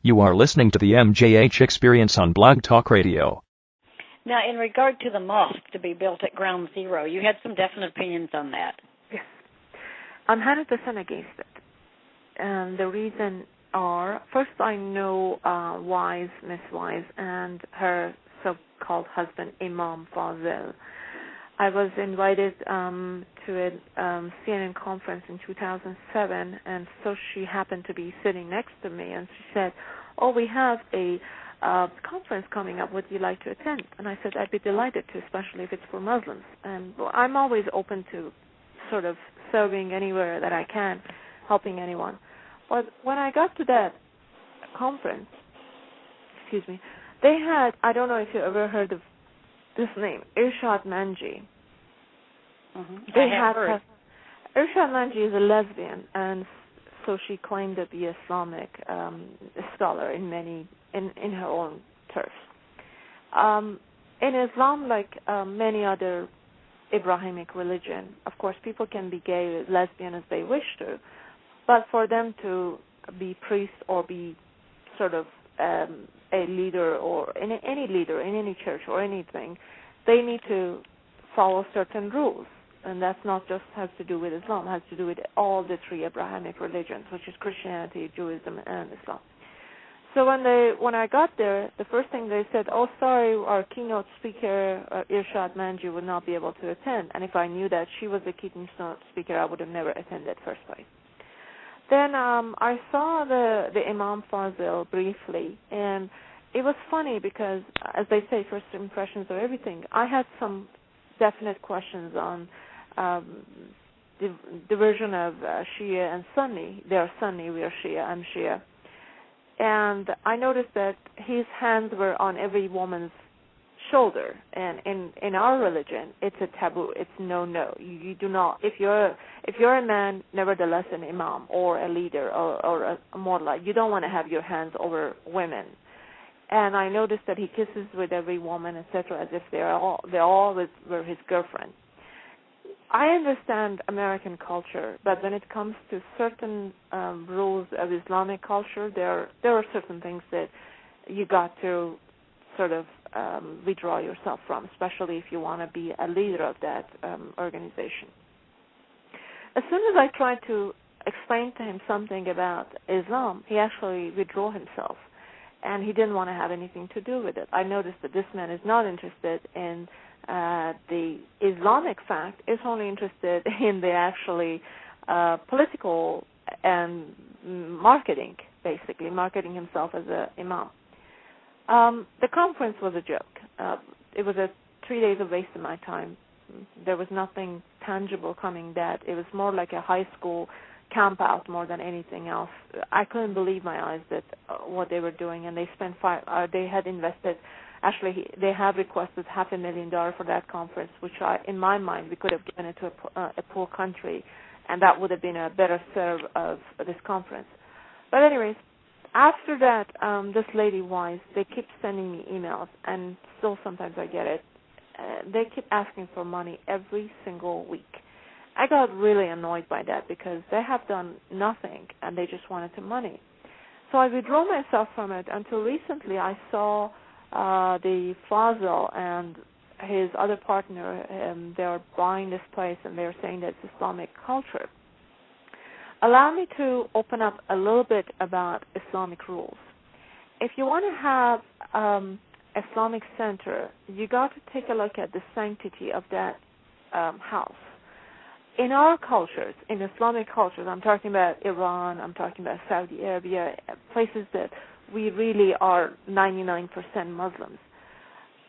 You are listening to the MJH Experience on Blog Talk Radio. Now, in regard to the mosque to be built at Ground Zero, you had some definite opinions on that. Yes. I'm 100% against it. And the reason are, first I know Miss Wise, and her so-called husband, Imam Fazil. I was invited to a CNN conference in 2007, and so she happened to be sitting next to me, and she said, "Oh, we have a conference coming up. Would you like to attend?" And I said, "I'd be delighted to, especially if it's for Muslims." And I'm always open to sort of serving anywhere that I can, helping anyone. But when I got to that conference, they had, I don't know if you ever heard of this name, Irshad Manji. Mm-hmm. Irshad Manji is a lesbian, and so she claimed to be Islamic scholar in her own turf. In Islam, like many other Abrahamic religion, of course, people can be gay, lesbian as they wish to, but for them to be priest or be sort of a leader or any leader in any church or anything, they need to follow certain rules. And that's not just has to do with Islam, it has to do with all the three Abrahamic religions, which is Christianity, Judaism, and Islam. So when I got there, the first thing they said, "Oh, sorry, our keynote speaker, Irshad Manji, would not be able to attend." And if I knew that she was the keynote speaker, I would have never attended first place. Then I saw the Imam Fazil briefly, and it was funny because, as they say, first impressions are everything. I had some definite questions on the division of Shia and Sunni. They are Sunni, we are Shia, I'm Shia. And I noticed that his hands were on every woman's shoulder. And in our religion, it's a taboo. It's no. You do not. If you're a man, nevertheless an imam or a leader or a mullah, you don't want to have your hands over women. And I noticed that he kisses with every woman, etc., as if they all were his girlfriend. I understand American culture, but when it comes to certain rules of Islamic culture, there are certain things that you got to sort of withdraw yourself from, especially if you want to be a leader of that organization. As soon as I tried to explain to him something about Islam, he actually withdrew himself, and he didn't want to have anything to do with it. I noticed that this man is not interested in the Islamic fact, is only interested in the actually political and marketing, basically, marketing himself as an imam. The conference was a joke. It was 3 days of waste of my time. There was nothing tangible coming that. It was more like a high school camp out more than anything else. I couldn't believe my eyes that what they were doing, and they spent they had invested. Actually, they have requested $500,000 for that conference, which in my mind, we could have given it to a poor country, and that would have been a better serve of this conference. But anyways, after that, this lady Wise, they keep sending me emails, and still sometimes I get it. They keep asking for money every single week. I got really annoyed by that because they have done nothing, and they just wanted the money. So I withdrew myself from it until recently I saw the Fazil and his other partner, they're buying this place, and they're saying that it's Islamic culture. Allow me to open up a little bit about Islamic rules. If you want to have Islamic center, you got to take a look at the sanctity of that house. In our cultures, in Islamic cultures, I'm talking about Iran, I'm talking about Saudi Arabia, places that we really are 99% Muslims.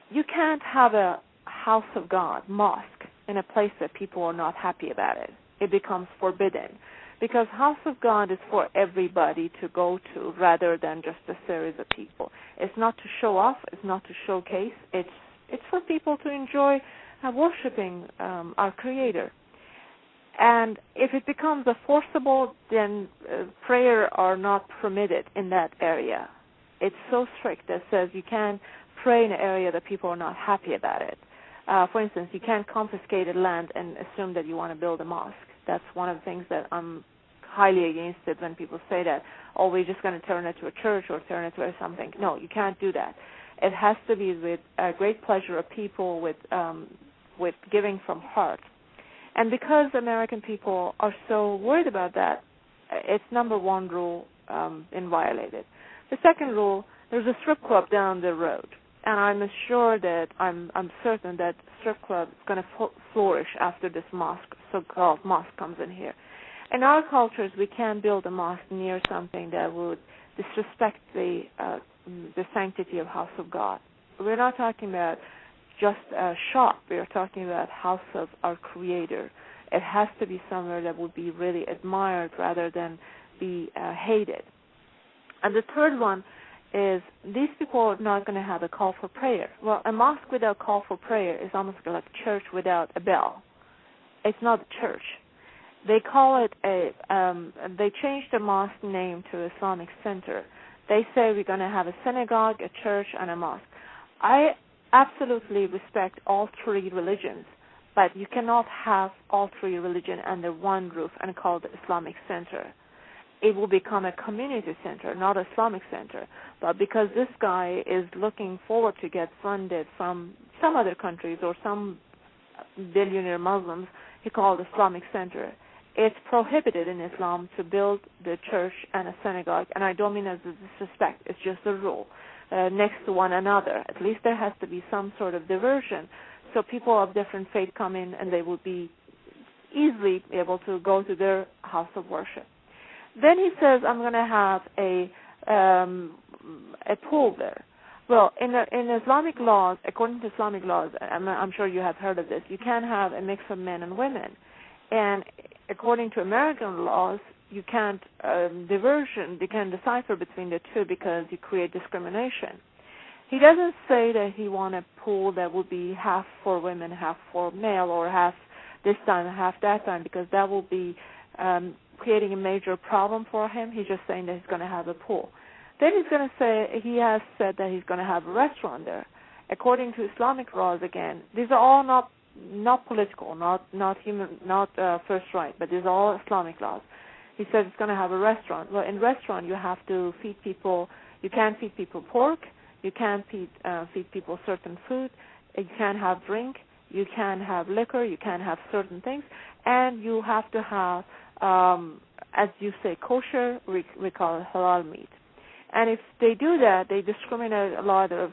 You can't have a house of God, mosque, in a place that people are not happy about it. It becomes forbidden. Because house of God is for everybody to go to rather than just a series of people. It's not to show off, it's not to showcase, it's for people to enjoy worshiping our Creator. And if it becomes a forcible, then prayer are not permitted in that area. It's so strict that says you can't pray in an area that people are not happy about it. For instance, you can't confiscate a land and assume that you want to build a mosque. That's one of the things that I'm highly against it when people say that, oh, we're just going to turn it to a church or turn it to something. No, you can't do that. It has to be with great pleasure of people, with giving from heart. And because American people are so worried about that, it's number one rule violated. The second rule, there's a strip club down the road, and I'm certain that strip club is going to flourish after this mosque, so-called mosque, comes in here. In our cultures, we can't build a mosque near something that would disrespect the sanctity of house of God. We're not talking about just a shop. We're talking about house of our Creator. It has to be somewhere that would be really admired rather than be hated. And the third one is these people are not going to have a call for prayer. Well, a mosque without call for prayer is almost like a church without a bell. It's not a church. They call it they changed the mosque name to Islamic Center. They say we're going to have a synagogue, a church, and a mosque. I absolutely respect all three religions, but you cannot have all three religions under one roof and call it Islamic Center. It will become a community center, not an Islamic center. But because this guy is looking forward to get funded from some other countries or some billionaire Muslims, he called it Islamic Center. It's prohibited in Islam to build the church and a synagogue, and I don't mean as a disrespect. It's just a rule. Next to one another. At least there has to be some sort of diversion. So people of different faith come in and they will be easily able to go to their house of worship. Then he says, I'm going to have a pool there. Well, in Islamic laws, according to Islamic laws, I'm sure you have heard of this, you can't have a mix of men and women. And according to American laws, you can't you can't decipher between the two because you create discrimination. He doesn't say that he wants a pool that would be half for women, half for male, or half this time, half that time, because that will be creating a major problem for him. He's just saying that he's going to have a pool. Then he's going to say, he has said that he's going to have a restaurant there. According to Islamic laws, again, these are all not political, not human, not first right, but these are all Islamic laws. He said it's going to have a restaurant. Well, in restaurant, you have to feed people. You can't feed people pork. You can't feed people certain food. You can't have drink. You can't have liquor. You can't have certain things. And you have to have, as you say, kosher, we call it halal meat. And if they do that, they discriminate a lot of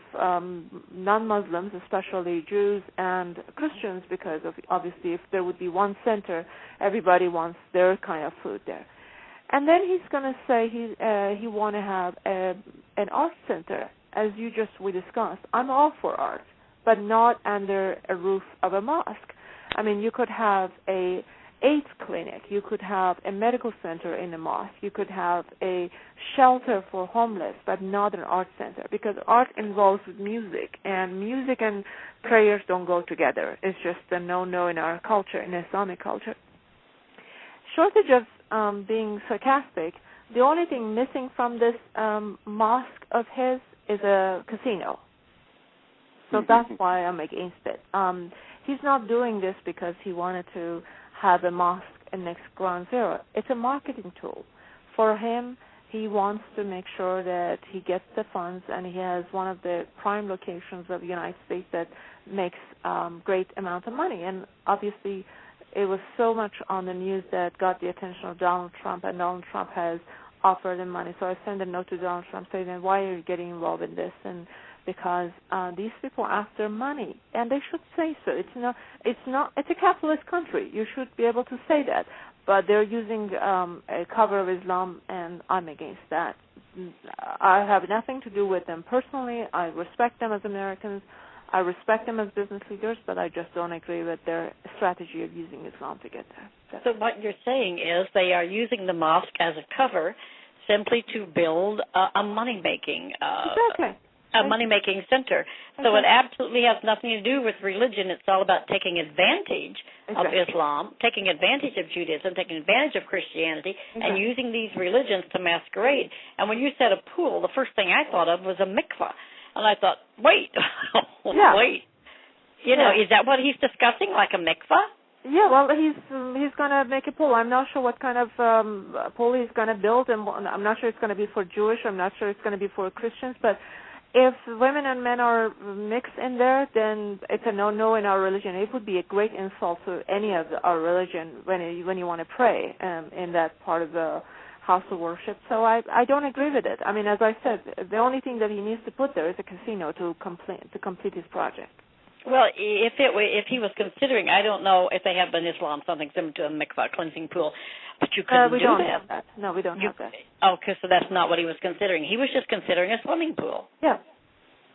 non-Muslims, especially Jews and Christians, because of obviously if there would be one center, everybody wants their kind of food there. And then he's going to say he want to have an art center, as we discussed. I'm all for art, but not under a roof of a mosque. I mean, you could have a AIDS clinic. You could have a medical center in a mosque. You could have a shelter for homeless, but not an art center, because art involves music, and music and prayers don't go together. It's just a no-no in our culture, in Islamic culture. Shortage of being sarcastic, the only thing missing from this mosque of his is a casino. So that's why I'm against it. He's not doing this because he wanted to have a mosque next Ground Zero. It's a marketing tool. For him, he wants to make sure that he gets the funds, and he has one of the prime locations of the United States that makes great amount of money. And obviously, it was so much on the news that got the attention of Donald Trump, and Donald Trump has offered him money. So I sent a note to Donald Trump saying, why are you getting involved in this? And because these people are after money, and they should say so. It's a capitalist country. You should be able to say that. But they're using a cover of Islam, and I'm against that. I have nothing to do with them personally. I respect them as Americans. I respect them as business leaders, but I just don't agree with their strategy of using Islam to get there. So what you're saying is they are using the mosque as a cover simply to build a money-making money-making center. So it absolutely has nothing to do with religion. It's all about taking advantage of Islam, taking advantage of Judaism, taking advantage of Christianity, and using these religions to masquerade. And when you said a pool, the first thing I thought of was a mikvah. And I thought, wait, wait. You know, is that what he's discussing, like a mikvah? Yeah, well, he's going to make a pool. I'm not sure what kind of pool he's going to build, and I'm not sure it's going to be for Jewish. I'm not sure it's going to be for Christians. But if women and men are mixed in there, then it's a no-no in our religion. It would be a great insult to any of our religion when you want to pray in that part of the house of worship. So I don't agree with it. I mean, as I said, the only thing that he needs to put there is a casino to complete his project. Well, if he was considering, I don't know if they have in Islam something similar to a mikvah, cleansing pool, but you couldn't we do don't that. have that. No, we don't have that. Okay, so that's not what he was considering. He was just considering a swimming pool. Yeah,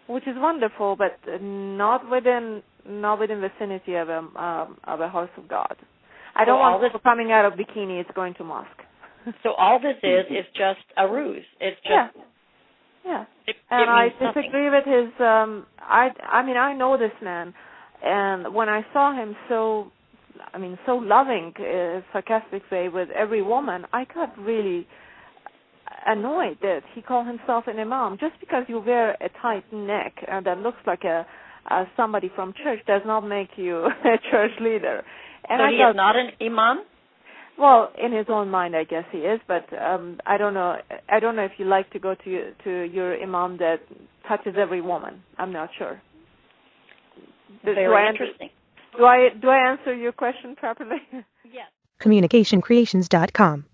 which is wonderful, but not within vicinity of a house of God. I don't want people coming out of bikini. It's going to mosque. So all this is just a ruse. It's just. Yeah. And I disagree with his, I know this man, and when I saw him so loving, sarcastic way with every woman, I got really annoyed that he called himself an imam. Just because you wear a tight neck that looks like somebody from church does not make you a church leader. And so he is not an imam? Well, in his own mind, I guess he is, but I don't know. I don't know if you like to go to your imam that touches every woman. I'm not sure. Very interesting. Do I answer your question properly? Yes. CommunicationCreations.com